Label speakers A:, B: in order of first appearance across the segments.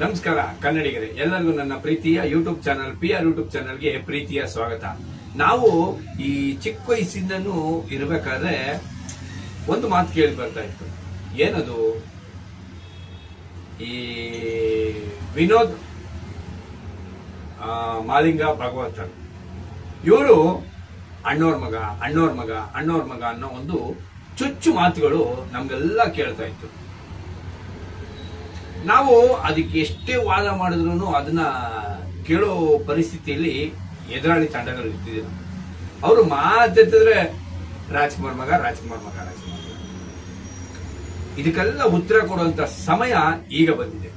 A: ನಮಸ್ಕಾರ ಕನ್ನಡಿಗರೇ, ಎಲ್ಲರಿಗೂ ನನ್ನ ಪ್ರೀತಿಯ ಯೂಟ್ಯೂಬ್ ಚಾನಲ್ PR ಯೂಟ್ಯೂಬ್ ಚಾನಲ್ಗೆ ಪ್ರೀತಿಯ ಸ್ವಾಗತ. ನಾವು ಈ ಚಿಕ್ಕ ವಯಸ್ಸಿಂದನೂ ಇರಬೇಕಾದ್ರೆ ಒಂದು ಮಾತು ಕೇಳಿ ಬರ್ತಾ ಇತ್ತು. ಏನದು? ಈ ವಿನೋದ್ ಮಾಲಿಂಗ ಭಾಗವತರ್ ಇವರು ಅಣ್ಣೋರ್ ಮಗ ಅನ್ನೋ ಒಂದು ಚುಚ್ಚು ಮಾತುಗಳು ನಮ್ಗೆಲ್ಲ ಕೇಳ್ತಾ ಇತ್ತು. ನಾವು ಅದಕ್ಕೆ ಎಷ್ಟೇ ವಾದ ಮಾಡಿದ್ರು ಅದನ್ನ ಕೇಳೋ ಪರಿಸ್ಥಿತಿಯಲ್ಲಿ ಎದುರಾಳಿ ತಂಡಗಳು ಇರ್ತಿದ್ರು. ಅವರು ಮಾತೆತ್ತಿದ್ರೆ ರಾಜ್ಕುಮಾರ್ ಮಗ. ಇದಕ್ಕೆಲ್ಲ ಉತ್ತರ ಕೊಡುವಂತ ಸಮಯ ಈಗ ಬಂದಿದೆ.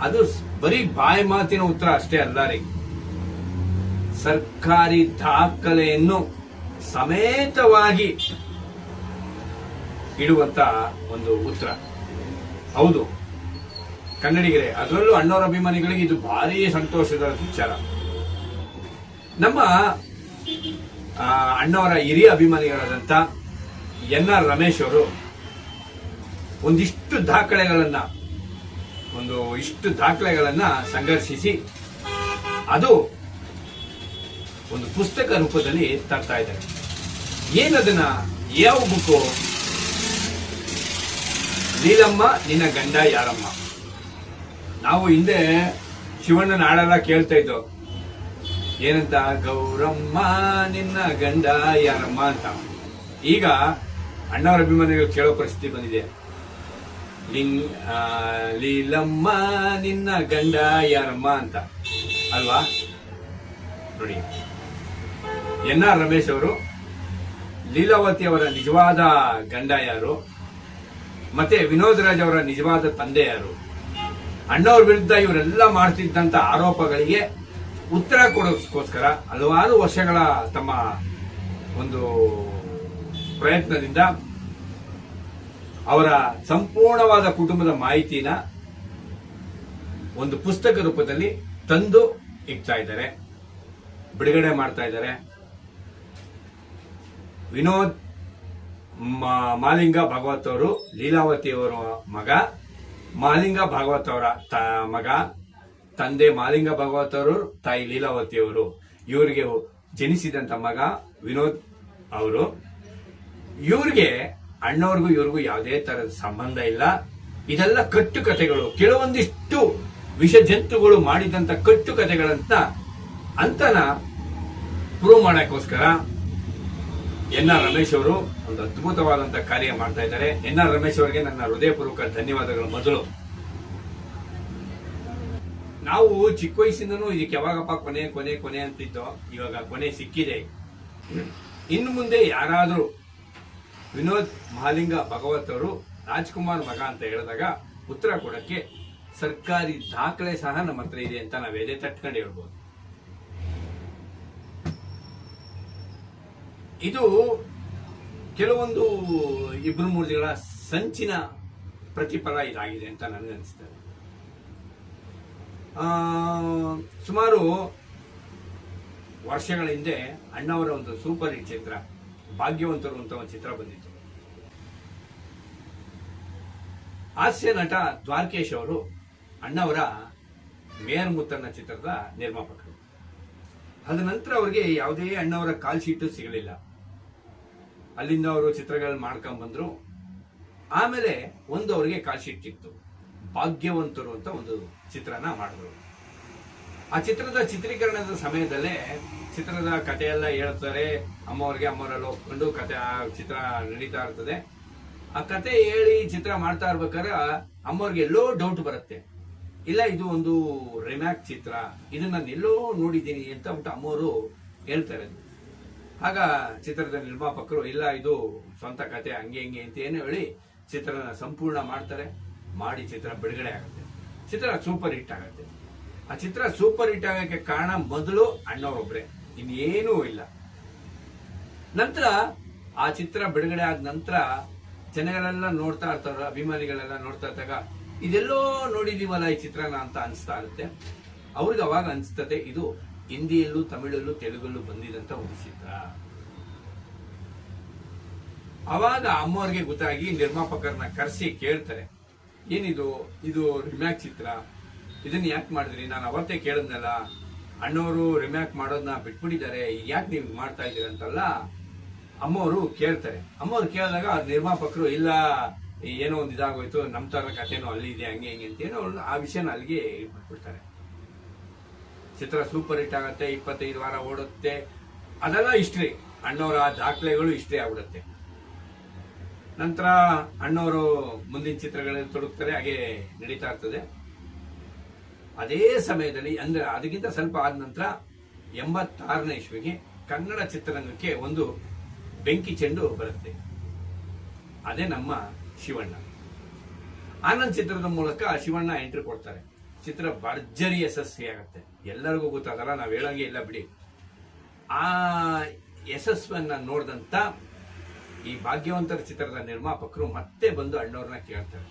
A: ಅದು ಬರೀ ಬಾಯಿ ಮಾತಿನ ಉತ್ತರ ಅಷ್ಟೇ ಅಲ್ಲ ರೀ, ಸರ್ಕಾರಿ ದಾಖಲೆಯನ್ನು ಸಮೇತವಾಗಿ ಇಡುವಂತ ಒಂದು ಉತ್ತರ. ಹೌದು ಕನ್ನಡಿಗರೇ, ಅದರಲ್ಲೂ ಅಣ್ಣವರ ಅಭಿಮಾನಿಗಳಿಗೆ ಇದು ಭಾರಿ ಸಂತೋಷದ ವಿಚಾರ. ನಮ್ಮ ಅಣ್ಣವರ ಹಿರಿಯ ಅಭಿಮಾನಿಗಳಾದಂತ NR ರಮೇಶ್ ಅವರು ಇಷ್ಟು ದಾಖಲೆಗಳನ್ನ ಸಂಘರ್ಷಿಸಿ ಅದು ಒಂದು ಪುಸ್ತಕ ರೂಪದಲ್ಲಿ ತರ್ತಾ ಇದ್ದಾರೆ. ಏನದನ್ನ? ಯಾವ ಬುಕ್ಕು? ಲೀಲಮ್ಮ ನಿನ್ನ ಗಂಡ ಯಾರಮ್ಮ. ನಾವು ಹಿಂದೆ ಶಿವಣ್ಣನ ಹಾಡೆಲ್ಲ ಕೇಳ್ತಾ ಇದ್ದೋ, ಏನಂತ? ಗೌರಮ್ಮ ನಿನ್ನ ಗಂಡ ಯಾರಮ್ಮ ಅಂತ. ಈಗ ಅಣ್ಣವರ ಅಭಿಮಾನಿಗಳು ಕೇಳೋ ಪರಿಸ್ಥಿತಿ ಬಂದಿದೆ. ಲೀಲಮ್ಮ ನಿನ್ನ ಗಂಡ ಯಾರಮ್ಮ ಅಂತ ಅಲ್ವಾ? ನೋಡಿ, NR ರಮೇಶ್ ಅವರು ಲೀಲಾವತಿ ಅವರ ನಿಜವಾದ ಗಂಡ ಯಾರು, ಮತ್ತೆ ವಿನೋದ್ ರಾಜ್ ಅವರ ನಿಜವಾದ ತಂದೆ ಯಾರು, ಅಣ್ಣವ್ರ ವಿರುದ್ಧ ಇವರೆಲ್ಲ ಮಾಡ್ತಿದ್ದಂತ ಆರೋಪಗಳಿಗೆ ಉತ್ತರ ಕೊಡೋದಕ್ಕೋಸ್ಕರ ಹಲವಾರು ವರ್ಷಗಳ ತಮ್ಮ ಒಂದು ಪ್ರಯತ್ನದಿಂದ ಅವರ ಸಂಪೂರ್ಣವಾದ ಕುಟುಂಬದ ಮಾಹಿತಿನ ಒಂದು ಪುಸ್ತಕ ರೂಪದಲ್ಲಿ ತಂದು ಇಡ್ತಾ ಇದ್ದಾರೆ, ಬಿಡುಗಡೆ ಮಾಡ್ತಾ ಇದ್ದಾರೆ. ವಿನೋದ್ ಮಾಲಿಂಗ ಭಾಗವತ್ ಅವರು ಲೀಲಾವತಿ ಅವರ ಮಗ, ಮಾಲಿಂಗ ಭಾಗವತ್ ಅವರ ಮಗ, ತಂದೆ ಮಾಲಿಂಗ ಭಾಗವತ್ ಅವರು, ತಾಯಿ ಲೀಲಾವತಿ ಅವರು. ಇವರಿಗೆ ಜನಿಸಿದಂತ ಮಗ ವಿನೋದ್ ಅವರು. ಇವ್ರಿಗೆ ಅಣ್ಣವ್ರಿಗೂ ಇವ್ರಿಗೂ ಯಾವುದೇ ತರದ ಸಂಬಂಧ ಇಲ್ಲ. ಇದೆಲ್ಲ ಕಟ್ಟುಕತೆಗಳು, ಕೆಲವೊಂದಿಷ್ಟು ವಿಷ ಜಂತುಗಳು ಮಾಡಿದಂತ ಕಟ್ಟುಕತೆಗಳಂತ ಪ್ರೂವ್ ಮಾಡಕ್ಕೋಸ್ಕರ NR ರಮೇಶ್ ಅವರು ಒಂದು ಅದ್ಭುತವಾದಂತ ಕಾರ್ಯ ಮಾಡ್ತಾ ಇದ್ದಾರೆ. NR ರಮೇಶ್ ಅವರಿಗೆ ನನ್ನ ಹೃದಯಪೂರ್ವಕ ಧನ್ಯವಾದಗಳು. ಮೊದಲು ನಾವು ಚಿಕ್ಕ ವಯಸ್ಸಿಂದನೂ ಇದಕ್ಕೆ ಯಾವಾಗಪ್ಪ ಕೊನೆ ಅಂತಿದ್ದೋ, ಇವಾಗ ಕೊನೆ ಸಿಕ್ಕಿದೆ. ಇನ್ನು ಮುಂದೆ ಯಾರಾದ್ರೂ ವಿನೋದ್ ಮಾಲಿಂಗ ಭಾಗವತ್ ಅವರು ರಾಜ್ಕುಮಾರ್ ಮಗ ಅಂತ ಹೇಳಿದಾಗ ಉತ್ತರ ಕೊಡಕ್ಕೆ ಸರ್ಕಾರಿ ದಾಖಲೆ ಸಹ ನಮ್ಮ ಹತ್ರ ಇದೆ ಅಂತ ನಾವು ಎದೆ ತಟ್ಕೊಂಡು ಹೇಳ್ಬೋದು. ಇದು ಕೆಲವೊಂದು 2-3 ದಿನಗಳ ಸಂಚಿನ ಪ್ರತಿಫಲ ಇದಾಗಿದೆ ಅಂತ ನನಗೆ ಅನಿಸ್ತದೆ. ಸುಮಾರು ವರ್ಷಗಳ ಹಿಂದೆ ಅಣ್ಣವರ ಒಂದು ಸೂಪರ್ ಹಿಟ್ ಚಿತ್ರ ಭಾಗ್ಯವಂತರು ಅಂತ ಒಂದು ಚಿತ್ರ ಬಂದಿತ್ತು. ಹಾಸ್ಯ ನಟ ದ್ವಾರಕೇಶ್ ಅವರು ಅಣ್ಣವರ ಮೇಯರ್ ಮುತ್ತಣ್ಣ ಚಿತ್ರದ ನಿರ್ಮಾಪಕರು. ಅದ ನಂತರ ಅವರಿಗೆ ಯಾವುದೇ ಅಣ್ಣವರ ಕಾಲ್ ಶೀಟು ಸಿಗಲಿಲ್ಲ. ಅಲ್ಲಿಂದ ಅವರು ಚಿತ್ರಗಳು ಮಾಡ್ಕೊಂಡ್ ಬಂದ್ರು. ಆಮೇಲೆ ಅವರಿಗೆ ಕಾಲ್ ಶೀಟ್ ಸಿಕ್ತು. ಭಾಗ್ಯವಂತರು ಅಂತ ಒಂದು ಚಿತ್ರನ ಮಾಡಿದ್ರು. ಆ ಚಿತ್ರದ ಚಿತ್ರೀಕರಣದ ಸಮಯದಲ್ಲೇ ಚಿತ್ರದ ಕಥೆಯೆಲ್ಲ ಹೇಳ್ತಾರೆ ಅಮ್ಮವರೆಲ್ಲ ಒಪ್ಕೊಂಡು ಚಿತ್ರ ನಡೀತಾ ಇರ್ತದೆ. ಆ ಕತೆ ಹೇಳಿ ಚಿತ್ರ ಮಾಡ್ತಾ ಇರ್ಬೇಕಾದ್ರೆ ಅಮ್ಮವ್ರಿಗೆ ಎಲ್ಲೋ ಡೌಟ್ ಬರುತ್ತೆ. ಇಲ್ಲ, ಇದು ಒಂದು ರಿಮ್ಯಾಕ್ ಚಿತ್ರ, ಇದನ್ನ ನಾನು ಎಲ್ಲೋ ನೋಡಿದ್ದೀನಿ ಅಂತ ಅಮ್ಮವರು ಹೇಳ್ತಾರೆ. ಆಗ ಚಿತ್ರದ ನಿರ್ಮಾಪಕರು ಇಲ್ಲ, ಇದು ಸ್ವಂತ ಕತೆ, ಹಂಗೆ ಅಂತ ಏನು ಹೇಳಿ ಚಿತ್ರನ ಸಂಪೂರ್ಣ ಮಾಡ್ತಾರೆ. ಮಾಡಿ ಚಿತ್ರ ಬಿಡುಗಡೆ ಆಗುತ್ತೆ. ಚಿತ್ರ ಸೂಪರ್ ಹಿಟ್ ಆಗುತ್ತೆ. ಆ ಚಿತ್ರ ಸೂಪರ್ ಹಿಟ್ ಆಗಕ್ಕೆ ಕಾರಣ ಮೊದಲು ಅಣ್ಣವರೊಬ್ರೆ, ಇನ್ನೇನೂ ಇಲ್ಲ. ನಂತರ ಆ ಚಿತ್ರ ಬಿಡುಗಡೆ ಆದ ನಂತರ ಜನಗಳೆಲ್ಲ ನೋಡ್ತಾ ಇರ್ತಾರ, ಅಭಿಮಾನಿಗಳೆಲ್ಲ ನೋಡ್ತಾ ಇದ್ದಾಗ ಇದೆಲ್ಲೋ ನೋಡಿದೀವಲ್ಲ ಈ ಚಿತ್ರನ ಅಂತ ಅನಿಸ್ತಾ ಇರುತ್ತೆ. ಅವ್ರಿಗೆ ಅವಾಗ ಅನಿಸ್ತದೆ ಇದು ಹಿಂದಿಯಲ್ಲೂ ತಮಿಳಲ್ಲೂ ತೆಲುಗಲ್ಲೂ ಬಂದಿದಂತ ಒಂದು ಚಿತ್ರ. ಅವಾಗ ಅಮ್ಮವ್ರಿಗೆ ಗೊತ್ತಾಗಿ ನಿರ್ಮಾಪಕರನ್ನ ಕರೆಸಿ ಕೇಳ್ತಾರೆ, ಏನಿದು, ಇದು ರಿಮ್ಯಾಕ್ ಚಿತ್ರ, ಇದನ್ನ ಯಾಕೆ ಮಾಡಿದ್ರಿ? ನಾನು ಅವತ್ತೇ ಕೇಳಿದ್ನಲ್ಲ, ಅಣ್ಣವರು ರಿಮ್ಯಾಕ್ ಮಾಡೋದನ್ನ ಬಿಟ್ಬಿಟ್ಟಿದ್ದಾರೆ, ಯಾಕೆ ನೀವು ಮಾಡ್ತಾ ಇದ್ದೀರಿ ಅಂತೆಲ್ಲ ಅಮ್ಮವರು ಕೇಳ್ತಾರೆ. ಅಮ್ಮವ್ರು ಕೇಳಿದಾಗ ಆ ನಿರ್ಮಾಪಕರು ಇಲ್ಲ, ಏನೋ ಒಂದು ಇದಾಗೋಯ್ತು, ನಮ್ಮ ತರ ಕಥೆನೋ ಅಲ್ಲಿ ಇದೆ, ಹಂಗೆ ಹಿಂಗೆ ಅಂತ ಏನೋ ಆ ವಿಷಯನ ಅಲ್ಲಿಗೆ ಇಟ್ಬಿಡ್ತಾರೆ. ಚಿತ್ರ ಸೂಪರ್ ಹಿಟ್ ಆಗತ್ತೆ, 25 ವಾರ ಓಡುತ್ತೆ, ಅದೆಲ್ಲ ಹಿಸ್ಟ್ರಿ. ಅಣ್ಣವರ ದಾಖಲೆಗಳು ಹಿಸ್ಟ್ರಿ ಆಗ್ಬಿಡುತ್ತೆ. ನಂತರ ಅಣ್ಣವರು ಮುಂದಿನ ಚಿತ್ರಗಳಲ್ಲಿ ತೊಡಗ್ತಾರೆ, ಹಾಗೆ ನಡೀತಾ ಇರ್ತದೆ. ಅದೇ ಸಮಯದಲ್ಲಿ ಅಂದ್ರೆ ಅದಕ್ಕಿಂತ ಸ್ವಲ್ಪ ಆದ ನಂತರ 86ನೇ ಇಸ್ವಿಗೆ ಕನ್ನಡ ಚಿತ್ರರಂಗಕ್ಕೆ ಒಂದು ಬೆಂಕಿ ಚೆಂಡು ಬರುತ್ತೆ. ಅದೇ ನಮ್ಮ ಶಿವಣ್ಣ. ಆನಂದ್ ಚಿತ್ರದ ಮೂಲಕ ಶಿವಣ್ಣ ಎಂಟ್ರಿ ಕೊಡ್ತಾರೆ. ಚಿತ್ರ ಭರ್ಜರಿ ಯಶಸ್ವಿಯಾಗತ್ತೆ. ಎಲ್ಲರಿಗೂ ಗೊತ್ತಾಗಲ್ಲ, ನಾವ್ ಹೇಳಂಗೆ ಇಲ್ಲ ಬಿಡಿ. ಆ ಯಶಸ್ವನ್ನ ನೋಡಿದಂತ ಈ ಭಾಗ್ಯವಂತರ ಚಿತ್ರದ ನಿರ್ಮಾಪಕರು ಮತ್ತೆ ಬಂದು ಅಣ್ಣವ್ರನ್ನ ಕೇಳ್ತಾರೆ,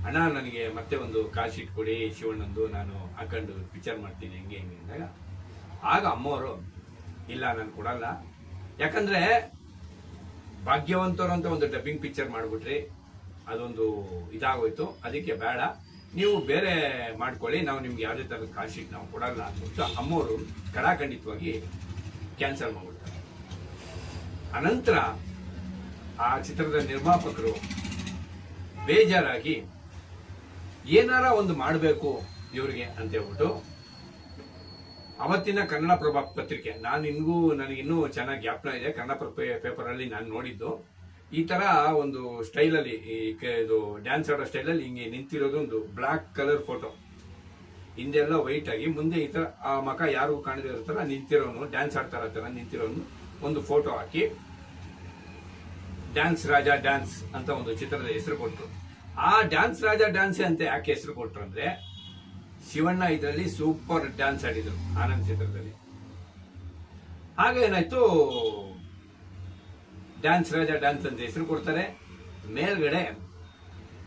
A: ಅಣ್ಣ ನನಗೆ ಮತ್ತೆ ಒಂದು ಕಾಲ್ ಶೀಟ್ ಕೊಡಿ ಶಿವಣ್ಣಂದು, ನಾನು ಹಾಕೊಂಡು ಪಿಕ್ಚರ್ ಮಾಡ್ತೀನಿ ಹೆಂಗೆ ಹೆಂಗೆ ಅಂದಾಗ ಆಗ ಅಮ್ಮವರು ಇಲ್ಲ ನಾನು ಕೊಡಲ್ಲ, ಯಾಕಂದ್ರೆ ಭಾಗ್ಯವಂತರು ಅಂತ ಒಂದು ಡಬ್ಬಿಂಗ್ ಪಿಕ್ಚರ್ ಮಾಡ್ಬಿಟ್ರಿ, ಅದೊಂದು ಇದಾಗೋಯ್ತು, ಅದಕ್ಕೆ ಬೇಡ, ನೀವು ಬೇರೆ ಮಾಡ್ಕೊಳ್ಳಿ, ನಾವು ನಿಮ್ಗೆ ಯಾವುದೇ ತರದ ಕಾಲ್ ಶೀಟ್ ನಾವು ಕೊಡಲ್ಲ ಅಂದ್ಬಿಟ್ಟು ಅಮ್ಮವರು ಕಡಾಖಂಡಿತವಾಗಿ ಕ್ಯಾನ್ಸಲ್ ಮಾಡ್ಬಿಡ್ತಾರೆ. ಅನಂತರ ಆ ಚಿತ್ರದ ನಿರ್ಮಾಪಕರು ಬೇಜಾರಾಗಿ ಏನಾರ ಒಂದು ಮಾಡಬೇಕು ಇವ್ರಿಗೆ ಅಂತ ಹೇಳ್ಬಿಟ್ಟು ಅವತ್ತಿನ ಕನ್ನಡಪ್ರಭ ಪತ್ರಿಕೆ, ನನಗಿನ್ನೂ ಚೆನ್ನಾಗಿ ಜ್ಞಾಪನ ಇದೆ, ಕನ್ನಡಪ್ರಭ ಪೇಪರ್ ಅಲ್ಲಿ ನಾನು ನೋಡಿದ್ದು, ಈ ತರ ಒಂದು ಸ್ಟೈಲ್ ಅಲ್ಲಿ ಇದು ಡ್ಯಾನ್ಸ್ ಆಡೋ ಸ್ಟೈಲ್ ಅಲ್ಲಿ ಹಿಂಗೆ ನಿಂತಿರೋದು ಒಂದು ಬ್ಲಾಕ್ ಕಲರ್ ಫೋಟೋ, ಹಿಂದೆಲ್ಲ ವೈಟ್ ಆಗಿ ಮುಂದೆ ಈ ತರ ಆ ಮಕ ಯಾರು ಕಾಣದೇ ಇರೋ ತರ ನಿಂತಿರೋನು, ಡ್ಯಾನ್ಸ್ ಆಡ್ತಾ ಇರೋ ನಿಂತಿರೋನು ಒಂದು ಫೋಟೋ ಹಾಕಿ ಡ್ಯಾನ್ಸ್ ರಾಜ ಡ್ಯಾನ್ಸ್ ಅಂತ ಒಂದು ಚಿತ್ರದ ಹೆಸರು ಕೊಟ್ಟರು. ಆ ಡ್ಯಾನ್ಸ್ ರಾಜ ಡ್ಯಾನ್ಸ್ ಅಂತ ಯಾಕೆ ಹೆಸರು ಕೊಟ್ಟರು ಅಂದ್ರೆ ಶಿವಣ್ಣ ಇದರಲ್ಲಿ ಸೂಪರ್ ಡ್ಯಾನ್ಸ್ ಆಡಿದ್ರು ಆನಂದ್ ಚಿತ್ರದಲ್ಲಿ. ಹಾಗೇನಾಯ್ತು, ಡ್ಯಾನ್ಸ್ ರಾಜ ಡ್ಯಾನ್ಸ್ ಅಂತ ಹೆಸರು ಕೊಡ್ತಾರೆ. ಮೇಲ್ಗಡೆ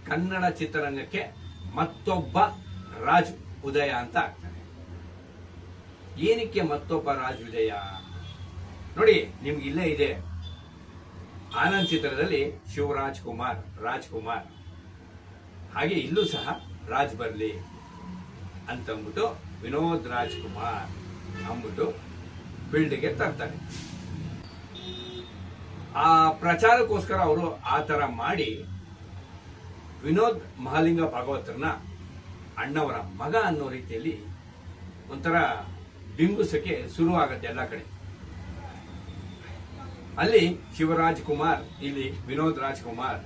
A: ಕನ್ನಡ ಚಿತ್ರರಂಗಕ್ಕೆ ಮತ್ತೊಬ್ಬ ರಾಜ್ ಉದಯ ಅಂತ ಆಗ್ತಾನೆ. ಏನಕ್ಕೆ ಮತ್ತೊಬ್ಬ ರಾಜ್ ಉದಯ? ನೋಡಿ, ನಿಮ್ಗೆ ಇಲ್ಲೇ ಇದೆ, ಆನಂದ್ ಚಿತ್ರದಲ್ಲಿ ಶಿವರಾಜ್ ಕುಮಾರ್, ರಾಜ್ಕುಮಾರ್, ಹಾಗೆ ಇಲ್ಲೂ ಸಹ ರಾಜ್ ಬರ್ಲಿ ಅಂತಂದ್ಬಿಟ್ಟು ವಿನೋದ್ ರಾಜ್ಕುಮಾರ್ ಅಂದ್ಬಿಟ್ಟು ಫೀಲ್ಡ್ಗೆ ತರ್ತಾರೆ. ಆ ಪ್ರಚಾರಕ್ಕೋಸ್ಕರ ಅವರು ಆ ತರ ಮಾಡಿ ವಿನೋದ್ ಮಹಾಲಿಂಗ ಭಾಗವತರನ್ನ ಅಣ್ಣವರ ಮಗ ಅನ್ನೋ ರೀತಿಯಲ್ಲಿ ಒಂಥರ ಬಿಂಬಿಸಕ್ಕೆ ಶುರುವಾಗತ್ತೆ ಎಲ್ಲ ಕಡೆ. ಅಲ್ಲಿ ಶಿವರಾಜ್ ಕುಮಾರ್, ಇಲ್ಲಿ ವಿನೋದ್ ರಾಜ್ಕುಮಾರ್.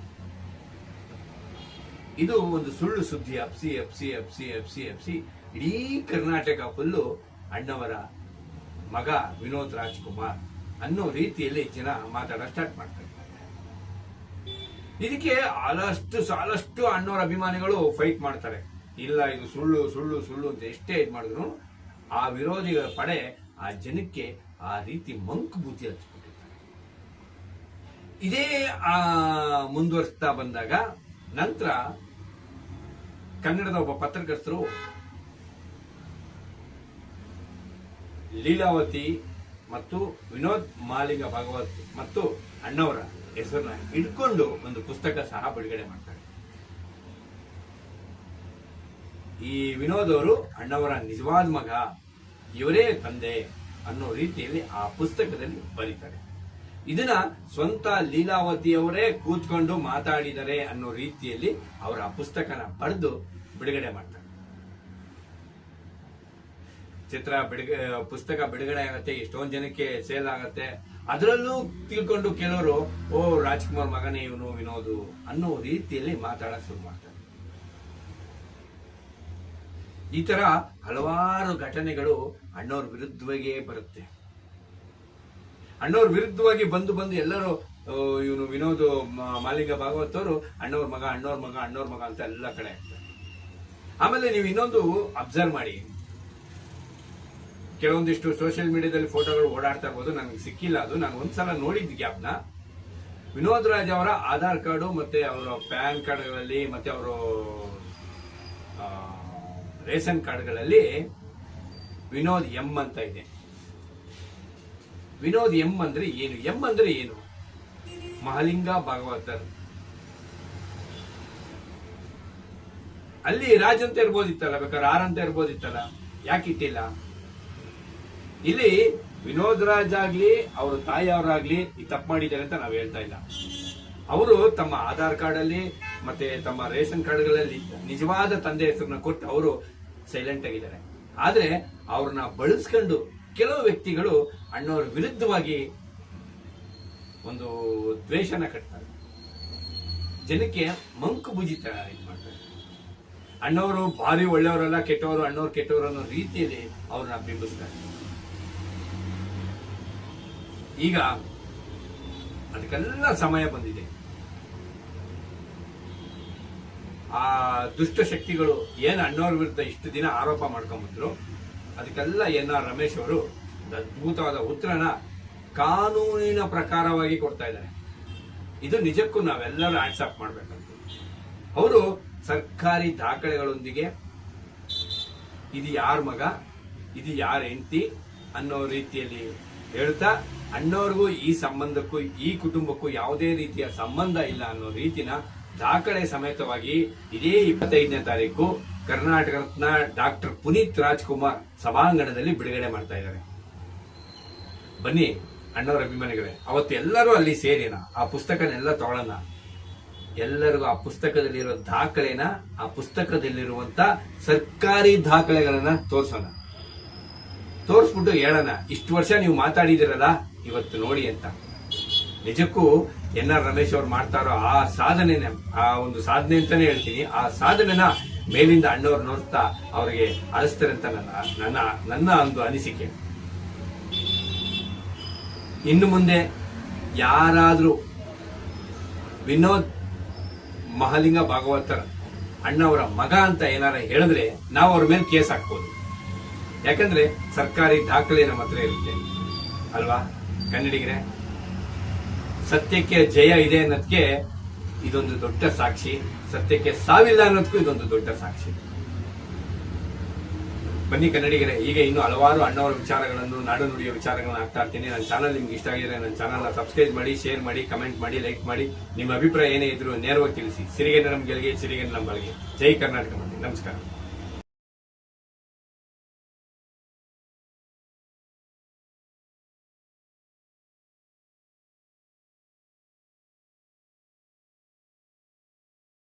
A: ಇದು ಒಂದು ಸುಳ್ಳು ಸುದ್ದಿ ಹಬ್ಸಿ ಹಬ್ಸಿ ಹಬ್ಸಿ ಹಬ್ಸಿ ಹಬ್ಸಿ ಇಡೀ ಕರ್ನಾಟಕ ಫುಲ್ಲು ಅಣ್ಣವರ ಮಗ ವಿನೋದ್ ರಾಜ್ಕುಮಾರ್ ಅನ್ನೋ ರೀತಿಯಲ್ಲಿ ಜನ ಮಾತಾಡ ಸ್ಟಾರ್ಟ್ ಮಾಡ್ತಾರೆ. ಇದಕ್ಕೆ ಸಾಲಷ್ಟು ಅಣ್ಣವರ ಅಭಿಮಾನಿಗಳು ಫೈಟ್ ಮಾಡ್ತಾರೆ. ಇಲ್ಲ, ಇದು ಸುಳ್ಳು ಸುಳ್ಳು ಸುಳ್ಳು ಅಂತ ಎಷ್ಟೇ ಇದು ಮಾಡಿದ್ರು ಆ ವಿರೋಧಿಗಳ ಪಡೆ ಆ ಜನಕ್ಕೆ ಆ ರೀತಿ ಮಂಕು ಬೂತಿ ಹಚ್ಚಿಬಿಟ್ಟಿರ್ತಾರೆ. ಇದೇ ಮುಂದುವರಿಸ್ತಾ ಬಂದಾಗ ನಂತರ ಕನ್ನಡದ ಒಬ್ಬ ಪತ್ರಕರ್ತರು ಲೀಲಾವತಿ ಮತ್ತು ವಿನೋದ್ ಮಹಾಲಿಂಗ ಭಾಗವತ್ ಮತ್ತು ಅಣ್ಣವರ ಹೆಸರನ್ನ ಇಟ್ಕೊಂಡು ಒಂದು ಪುಸ್ತಕ ಸಹ ಬಿಡುಗಡೆ ಮಾಡ್ತಾರೆ. ಈ ವಿನೋದ್ ಅವರು ಅಣ್ಣವರ ನಿಜವಾದ ಮಗ, ಇವರೇ ತಂದೆ ಅನ್ನೋ ರೀತಿಯಲ್ಲಿ ಆ ಪುಸ್ತಕದಲ್ಲಿ ಬರೀತಾರೆ. ಇದನ್ನ ಸ್ವಂತ ಲೀಲಾವತಿಯವರೇ ಕೂತ್ಕೊಂಡು ಮಾತಾಡಿದರೆ ಅನ್ನೋ ರೀತಿಯಲ್ಲಿ ಅವರ ಆ ಪುಸ್ತಕನ ಬರೆದು ಬಿಡುಗಡೆ ಮಾಡ್ತಾರೆ. ಪುಸ್ತಕ ಬಿಡುಗಡೆ ಆಗತ್ತೆ, ಎಷ್ಟೊಂದು ಜನಕ್ಕೆ ಸೇಲ್ ಆಗತ್ತೆ. ಅದರಲ್ಲೂ ತಿಳ್ಕೊಂಡು ಕೆಲವರು ಓ ರಾಜ್ಕುಮಾರ್ ಮಗನೇ ಇವನು ವಿನೋದು ಅನ್ನೋ ರೀತಿಯಲ್ಲಿ ಮಾತಾಡಕ್ ಶುರು ಮಾಡ್ತಾರೆ. ಈ ತರ ಹಲವಾರು ಘಟನೆಗಳು ಅಣ್ಣವ್ರ ವಿರುದ್ಧವಾಗೇ ಬರುತ್ತೆ. ಅಣ್ಣವ್ರ ವಿರುದ್ಧವಾಗಿ ಬಂದು ಎಲ್ಲರೂ ಇವನು ವಿನೋದ್ ಮಹಾಲಿಂಗ ಭಾಗವತ್ ಅವರು ಅಣ್ಣವ್ರ ಮಗ ಅಣ್ಣವ್ರ ಮಗ ಅಣ್ಣವ್ರ ಮಗ ಅಂತ ಎಲ್ಲ ಕಡೆ ಆಗ್ತಾರೆ. ಆಮೇಲೆ ನೀವು ಇನ್ನೊಂದು ಅಬ್ಸರ್ವ್ ಮಾಡಿ, ಕೆಲವೊಂದಿಷ್ಟು ಸೋಷಿಯಲ್ ಮೀಡಿಯಾದಲ್ಲಿ ಫೋಟೋಗಳು ಓಡಾಡ್ತಾ ಇರ್ಬೋದು, ನನಗೆ ಸಿಕ್ಕಿಲ್ಲ ಅದು, ನಾನು ಒಂದ್ಸಲ ನೋಡಿದ್ದ ಗ್ಯಾಪ್ನ. ವಿನೋದ್ ರಾಜ್ ಅವರ ಆಧಾರ್ ಕಾರ್ಡು ಮತ್ತೆ ಅವರ ಪ್ಯಾನ್ ಕಾರ್ಡ್ಗಳಲ್ಲಿ ಮತ್ತೆ ಅವರು ರೇಷನ್ ಕಾರ್ಡ್ಗಳಲ್ಲಿ ವಿನೋದ್ ಎಂ ಅಂತ ಇದೆ. ವಿನೋದ್ ಎಂ ಅಂದ್ರೆ ಏನು? ಎಂ ಅಂದ್ರೆ ಏನು? ಮಹಾಲಿಂಗ ಭಾಗವತರ್. ಅಲ್ಲಿ ರಾಜ್ ಅಂತ ಇರ್ಬೋದಿತ್ತಲ್ಲ, ಬೇಕಾದ್ರೆ ಆರ್ ಅಂತ ಇರ್ಬೋದಿತ್ತಲ್ಲ, ಯಾಕೆ ಇಟ್ಟಿಲ್ಲ? ಇಲ್ಲಿ ವಿನೋದ್ ರಾಜ್ ಆಗ್ಲಿ ಅವ್ರ ತಾಯಿಯವರಾಗ್ಲಿ ಈ ತಪ್ಪು ಮಾಡಿದ್ದಾರೆ ಅಂತ ನಾವ್ ಹೇಳ್ತಾ ಇಲ್ಲ. ಅವರು ತಮ್ಮ ಆಧಾರ್ ಕಾರ್ಡ್ ಅಲ್ಲಿ ಮತ್ತೆ ತಮ್ಮ ರೇಷನ್ ಕಾರ್ಡ್ಗಳಲ್ಲಿ ನಿಜವಾದ ತಂದೆ ಹೆಸರನ್ನ ಕೊಟ್ಟು ಅವರು ಸೈಲೆಂಟ್ ಆಗಿದ್ದಾರೆ. ಆದ್ರೆ ಅವ್ರನ್ನ ಬಳಸ್ಕೊಂಡು ಕೆಲವು ವ್ಯಕ್ತಿಗಳು ಅಣ್ಣವ್ರ ವಿರುದ್ಧವಾಗಿ ಒಂದು ದ್ವೇಷನ ಕಟ್ತಾರೆ, ಜನಕ್ಕೆ ಮಂಕು ಬುಜಿ ತರ ಇದು ಮಾಡ್ತಾರೆ. ಅಣ್ಣವರು ಭಾರಿ ಒಳ್ಳೆಯವರಲ್ಲ, ಕೆಟ್ಟವರು, ಅಣ್ಣವ್ರು ಕೆಟ್ಟವರು ಅನ್ನೋ ರೀತಿಯಲ್ಲಿ ಅವ್ರನ್ನ ಬಿಂಬಿಸ್ತಾರೆ. ಈಗ ಅದಕ್ಕೆಲ್ಲ ಸಮಯ ಬಂದಿದೆ. ಆ ದುಷ್ಟ ಶಕ್ತಿಗಳು ಏನ್ ಅಣ್ಣವ್ರ ವಿರುದ್ಧ ಇಷ್ಟು ದಿನ ಆರೋಪ ಮಾಡ್ಕೊಂಡ್ಬಂದ್ರು, ಅದಕ್ಕೆಲ್ಲ NR ರಮೇಶ್ ಅವರು ಅದ್ಭುತವಾದ ಉತ್ತರನ ಕಾನೂನಿನ ಪ್ರಕಾರವಾಗಿ ಕೊಡ್ತಾ ಇದ್ದಾರೆ. ಇದು ನಿಜಕ್ಕೂ ನಾವೆಲ್ಲರೂ ಆಕ್ಸೆಪ್ಟ್ ಮಾಡ್ಬೇಕಂತ. ಅವರು ಸರ್ಕಾರಿ ದಾಖಲೆಗಳೊಂದಿಗೆ ಇದು ಯಾರ ಮಗ, ಇದು ಯಾರ ಹೆಂಡತಿ ಅನ್ನೋ ರೀತಿಯಲ್ಲಿ ಹೇಳ್ತಾ, ಅಣ್ಣವ್ರಿಗೂ ಈ ಸಂಬಂಧಕ್ಕೂ ಈ ಕುಟುಂಬಕ್ಕೂ ಯಾವುದೇ ರೀತಿಯ ಸಂಬಂಧ ಇಲ್ಲ ಅನ್ನೋ ರೀತಿನ ದಾಖಲೆ ಸಮೇತವಾಗಿ ಇದೇ 25ನೇ ತಾರೀಕು ಕರ್ನಾಟಕ ರತ್ನ ಡಾಕ್ಟರ್ ಪುನೀತ್ ರಾಜ್ಕುಮಾರ್ ಸಭಾಂಗಣದಲ್ಲಿ ಬಿಡುಗಡೆ ಮಾಡ್ತಾ ಇದ್ದಾರೆ. ಬನ್ನಿ ಅಣ್ಣವರ ಅಭಿಮಾನಿಗಳೇ, ಅವತ್ತು ಎಲ್ಲರೂ ಅಲ್ಲಿ ಸೇರಿನ ಆ ಪುಸ್ತಕನೆಲ್ಲ ತಗೊಳ್ಳೋಣ. ಎಲ್ಲರಿಗೂ ಆ ಪುಸ್ತಕದಲ್ಲಿರೋ ದಾಖಲೆನ, ಆ ಪುಸ್ತಕದಲ್ಲಿರುವಂತ ಸರ್ಕಾರಿ ದಾಖಲೆಗಳನ್ನ ತೋರ್ಸೋಣ. ತೋರಿಸ್ಬಿಟ್ಟು ಹೇಳೋಣ, ಇಷ್ಟು ವರ್ಷ ನೀವು ಮಾತಾಡಿದಿರಲ್ಲ ಇವತ್ತು ನೋಡಿ ಅಂತ. ನಿಜಕ್ಕೂ NR ರಮೇಶ್ ಅವ್ರು ಮಾಡ್ತಾರೋ ಆ ಸಾಧನೆನ, ಆ ಒಂದು ಸಾಧನೆ ಅಂತಾನೆ ಹೇಳ್ತೀನಿ, ಆ ಸಾಧನೆನ ಮೇಲಿಂದ ಅಣ್ಣವ್ರು ನೋಡ್ತಾ ಅವರಿಗೆ ಅಳಿಸ್ತಾರೆ ಅಂತ ನನ್ನ ಒಂದು ಅನಿಸಿಕೆ. ಇನ್ನು ಮುಂದೆ ಯಾರಾದ್ರೂ ವಿನೋದ್ ಮಹಾಲಿಂಗ ಭಾಗವತರ ಅಣ್ಣವರ ಮಗ ಅಂತ ಏನಾರ ಹೇಳಿದ್ರೆ ನಾವು ಅವ್ರ ಮೇಲೆ ಕೇಸ್ ಹಾಕ್ಬೋದು. ಯಾಕಂದ್ರೆ ಸರ್ಕಾರಿ ದಾಖಲೆ ನಮ್ಮ ಹತ್ರ ಇರುತ್ತೆ ಅಲ್ವಾ ಕನ್ನಡಿಗರೇ. ಸತ್ಯಕ್ಕೆ ಜಯ ಇದೆ ಅನ್ನೋದಕ್ಕೆ ಇದೊಂದು ದೊಡ್ಡ ಸಾಕ್ಷಿ, ಸತ್ಯಕ್ಕೆ ಸಾವಿಲ್ಲ ಅನ್ನೋದಕ್ಕೂ ಇದೊಂದು ದೊಡ್ಡ ಸಾಕ್ಷಿ. ಬನ್ನಿ ಕನ್ನಡಿಗರೇ, ಈಗ ಇನ್ನು ಹಲವಾರು ಅಣ್ಣವರ ವಿಚಾರಗಳನ್ನು, ನಾಡು ನುಡಿಯ ವಿಚಾರಗಳನ್ನು ಹಾಕ್ತಾ ಇರ್ತೀನಿ. ನನ್ನ ಚಾನಲ್ ನಿಮ್ಗೆ ಇಷ್ಟ ಆಗಿದ್ರೆ ನನ್ನ ಚಾನಲ್ನ ಸಬ್ಸ್ಕ್ರೈಬ್ ಮಾಡಿ, ಶೇರ್ ಮಾಡಿ, ಕಮೆಂಟ್ ಮಾಡಿ, ಲೈಕ್ ಮಾಡಿ. ನಿಮ್ಮ ಅಭಿಪ್ರಾಯ ಏನೇ ಇದ್ರು ನೇರವಾಗಿ ತಿಳಿಸಿ. ಸಿರಿಗೆರೆ ನಮ್ಮ ಗೆಲ್ಗೆ, ಸಿರಿಗೆರೆ ನಮ್ಮ ಬಳಿಗೆ. ಜೈ ಕರ್ನಾಟಕ. ನಮಸ್ಕಾರ.